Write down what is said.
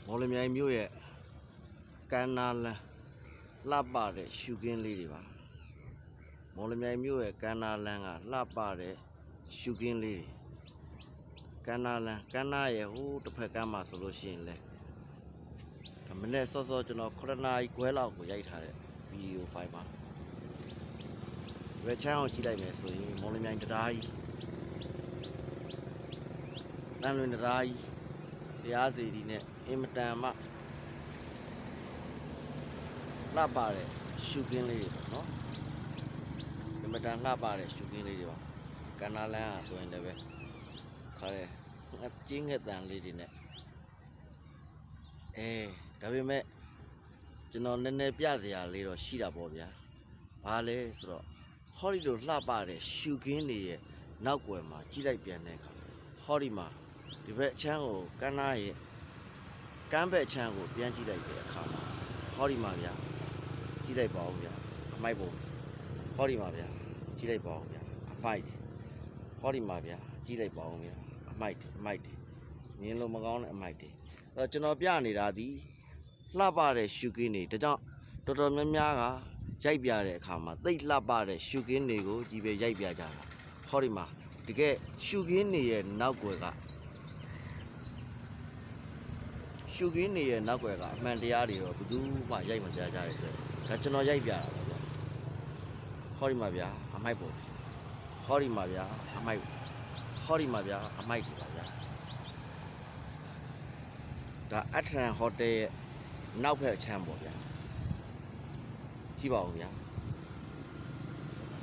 မော်လမြိုင်မြို့ရဲ့ကမ်းနားလမ်းလှပတဲ့ရှုခင်းလေးတွေပါမော်လမြိုင်မြို့ရဲ့ကမ်းနားလမ်းကလှပတဲ့ရှုခင်းလေးတွေကမ်းနားလမ်းကမ်းနားရဲ့ဟိုးတစ်ဖက်ကမ်းမှာဆိုလို့ရှိရင်လဲမနေ့စောစောကျွန်တော်9 နာရီခွဲလောက်ကိုရိုက်ထားတဲ့ဗီဒီယိုဖိုင်ပါဝက်ချမ်းအောင်ကြည့်လိုက်မယ်ဆိုရင်မော်လမြိုင်တရားကြီးတန်လွင်တရားကြီးတရားစီဒီနဲ့အင်မတန်မှလှပတဲ့ရှုခင်းလေးတွေပေါ့နော်အင်မတန်လှပတဲ့ရှုခင်းလေးတွေပါကန္နာလန်းဆိုရင်လည်းပဲခါရဲကျင်းငက်တန်လေးတွေနဲ့ဒါပေမဲ့ကျွန်တော်နည်းနည်းပြစရာလေးတော့ရှိတာပေါ့ဗျာဘာလဲဆိုတော့ဟောဒီလိုလှပတဲ့ရှုခင်းတွေရဲ့နောက်ွယ်မှာကြည့်လိုက်ပြန်တဲ့အခါဟောဒီမှာဒီဘက်အချမ်းကိုကမ်းနားရဲ့ကမ်းဘက်အချမ်းကိုပြန်ကြည့်လိုက်တဲ့အခါမှာဟောဒီမှာဗျာကြည့်လိုက်ပါဦးဗျာအမိုက်ပုံဟောဒီမှာဗျာကြည့်လိုက်ပါဦးဗျာအမိုက်ဟောဒီမှာဗျာကြည့်လိုက်ပါဦးဗျာအမိုက်မြင်လို့မကောင်းတဲ့အမိုက်တွေအဲ့တော့ကျွန်တော်ပြနေတာဒီလှပတဲ့ရှုခင်းတွေဒါကြောင့်တော်တော်များများကရိုက်ပြတဲ့အခါမှာသိလှပတဲ့ရှုခင်းတွေကိုကြီးပဲရိုက်ပြကြတာဟောဒီမှာတကယ်ရှုခင်းတွေရဲ့နောက်ွယ်ကရှုခင်းတွေရဲ့နောက်ွယ်ကအမှန်တရားတွေတော့ဘယ်သူမှရိုက်မပြကြတဲ့အတွက်ဒါကျွန်တော်ရိုက်ပြတာပါဗျာဟောဒီမှာဗျာအမိုက်ပုံဟောဒီမှာဗျာအမိုက်ဟောဒီမှာဗျာအမိုက်တွေပါဗျာဒါအထရန်ဟိုတယ်ရဲ့နောက်ဖက်အချမ်းပေါ့ဗျာကြည့်ပါဦးဗျာ